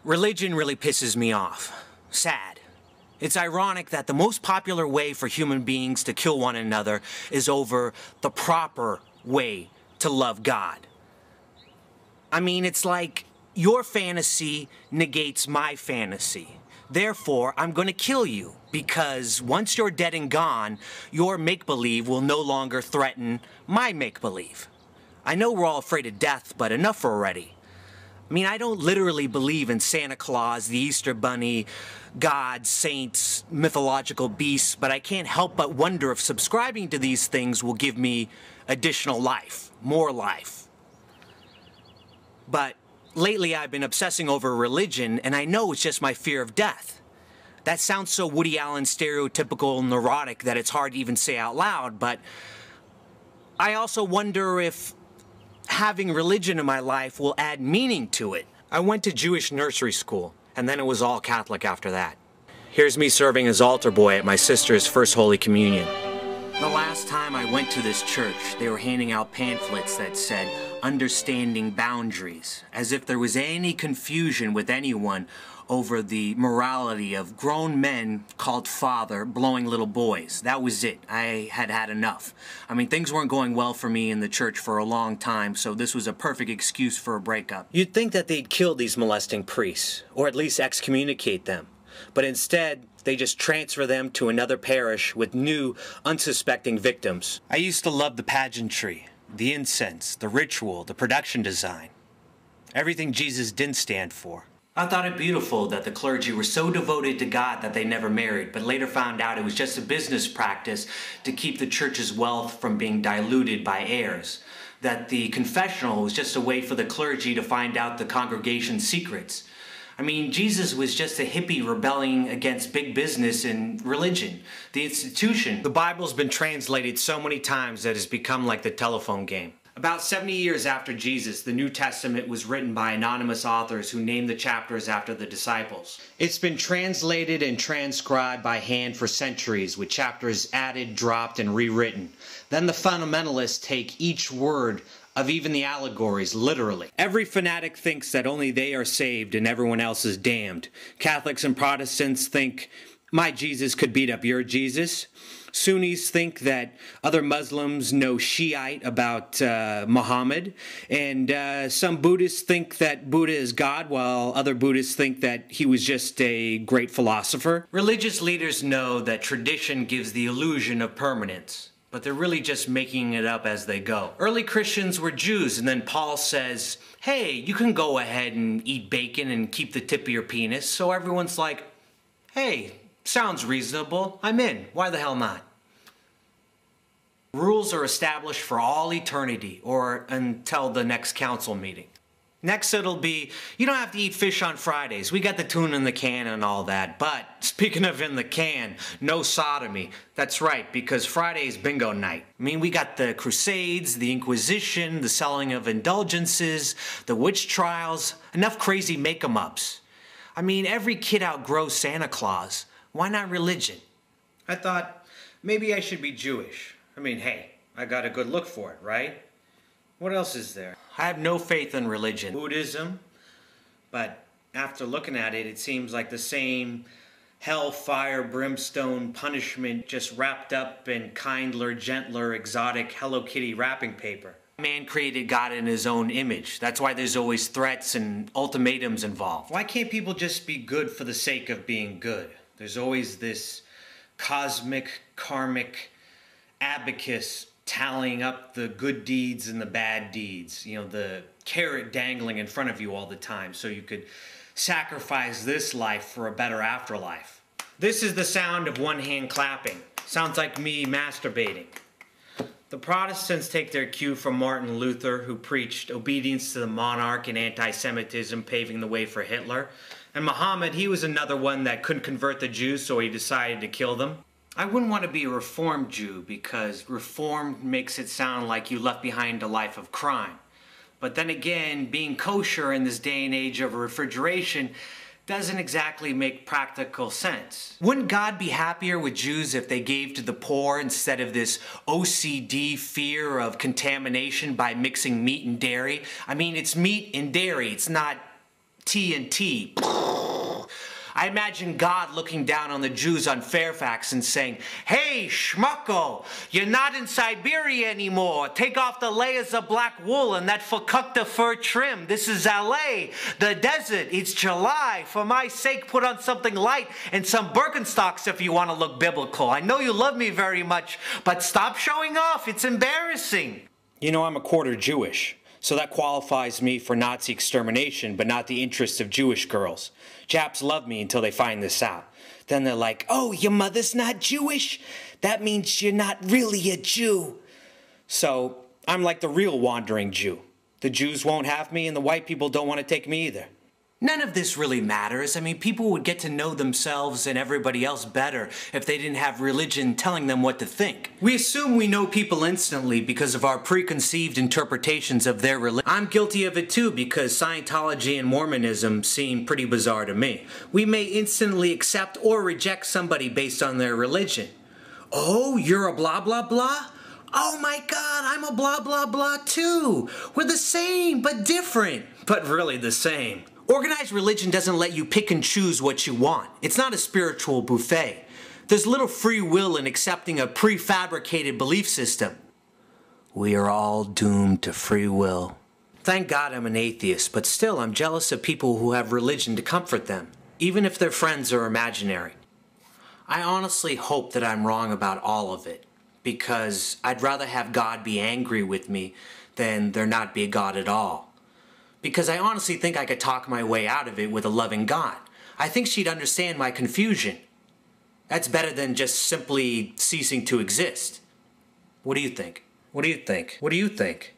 Religion really pisses me off. Sad. It's ironic that the most popular way for human beings to kill one another is over the proper way to love God. I mean, it's like your fantasy negates my fantasy. Therefore, I'm going to kill you, because once you're dead and gone, your make-believe will no longer threaten my make-believe. I know we're all afraid of death, but enough already. I mean, I don't literally believe in Santa Claus, the Easter Bunny, gods, saints, mythological beasts, but I can't help but wonder if subscribing to these things will give me additional life, more life. But lately I've been obsessing over religion, and I know it's just my fear of death. That sounds so Woody Allen stereotypical neurotic that it's hard to even say out loud, but I also wonder if having religion in my life will add meaning to it. I went to Jewish nursery school, and then it was all Catholic after that. Here's me serving as altar boy at my sister's first Holy Communion. The last time I went to this church, they were handing out pamphlets that said, "Understanding Boundaries," as if there was any confusion with anyone over the morality of grown men called father blowing little boys. That was it. I had had enough. I mean, things weren't going well for me in the church for a long time, so this was a perfect excuse for a breakup. You'd think that they'd kill these molesting priests, or at least excommunicate them. But instead, they just transfer them to another parish with new, unsuspecting victims. I used to love the pageantry, the incense, the ritual, the production design. Everything Jesus didn't stand for. I thought it beautiful that the clergy were so devoted to God that they never married, but later found out it was just a business practice to keep the church's wealth from being diluted by heirs. That the confessional was just a way for the clergy to find out the congregation's secrets. I mean, Jesus was just a hippie rebelling against big business and religion, the institution. The Bible's been translated so many times that it's become like the telephone game. About 70 years after Jesus, the New Testament was written by anonymous authors who named the chapters after the disciples. It's been translated and transcribed by hand for centuries, with chapters added, dropped, and rewritten. Then the fundamentalists take each word of even the allegories literally. Every fanatic thinks that only they are saved and everyone else is damned. Catholics and Protestants think, my Jesus could beat up your Jesus. Sunnis think that other Muslims know Shiite about Muhammad, and some Buddhists think that Buddha is God, while other Buddhists think that he was just a great philosopher. Religious leaders know that tradition gives the illusion of permanence, but they're really just making it up as they go. Early Christians were Jews, and then Paul says, hey, you can go ahead and eat bacon and keep the tip of your penis, so everyone's like, hey, sounds reasonable, I'm in, why the hell not? Rules are established for all eternity, or until the next council meeting. Next it'll be, you don't have to eat fish on Fridays. We got the tuna in the can and all that. But, speaking of in the can, no sodomy. That's right, because Friday's bingo night. I mean, we got the Crusades, the Inquisition, the selling of indulgences, the witch trials, enough crazy make-em-ups. I mean, every kid outgrows Santa Claus. Why not religion? I thought, maybe I should be Jewish. I mean, hey, I got a good look for it, right? What else is there? I have no faith in religion. Buddhism, but after looking at it, it seems like the same hell, fire, brimstone, punishment, just wrapped up in kindler, gentler, exotic Hello Kitty wrapping paper. Man created God in his own image. That's why there's always threats and ultimatums involved. Why can't people just be good for the sake of being good? There's always this cosmic, karmic abacus tallying up the good deeds and the bad deeds. You know, the carrot dangling in front of you all the time so you could sacrifice this life for a better afterlife. This is the sound of one hand clapping. Sounds like me masturbating. The Protestants take their cue from Martin Luther, who preached obedience to the monarch and anti-Semitism, paving the way for Hitler. And Muhammad, he was another one that couldn't convert the Jews, so he decided to kill them. I wouldn't want to be a Reformed Jew because Reformed makes it sound like you left behind a life of crime. But then again, being kosher in this day and age of refrigeration doesn't exactly make practical sense. Wouldn't God be happier with Jews if they gave to the poor instead of this OCD fear of contamination by mixing meat and dairy? I mean, it's meat and dairy, it's not tea and tea. I imagine God looking down on the Jews on Fairfax and saying, "Hey, schmucko, you're not in Siberia anymore. Take off the layers of black wool and that fakukta fur trim. This is LA, the desert. It's July. For my sake, put on something light and some Birkenstocks if you want to look biblical. I know you love me very much, but stop showing off. It's embarrassing." You know, I'm a quarter Jewish, so that qualifies me for Nazi extermination, but not the interests of Jewish girls. Japs love me until they find this out. Then they're like, "Oh, your mother's not Jewish? That means you're not really a Jew." So I'm like the real wandering Jew. The Jews won't have me, and the white people don't want to take me either. None of this really matters. I mean, people would get to know themselves and everybody else better if they didn't have religion telling them what to think. We assume we know people instantly because of our preconceived interpretations of their religion. I'm guilty of it too because Scientology and Mormonism seem pretty bizarre to me. We may instantly accept or reject somebody based on their religion. "Oh, you're a blah blah blah? Oh my God, I'm a blah blah blah too. We're the same but different, but really the same." Organized religion doesn't let you pick and choose what you want. It's not a spiritual buffet. There's little free will in accepting a prefabricated belief system. We are all doomed to free will. Thank God I'm an atheist, but still I'm jealous of people who have religion to comfort them, even if their friends are imaginary. I honestly hope that I'm wrong about all of it, because I'd rather have God be angry with me than there not be a God at all. Because I honestly think I could talk my way out of it with a loving God. I think she'd understand my confusion. That's better than just simply ceasing to exist. What do you think? What do you think? What do you think?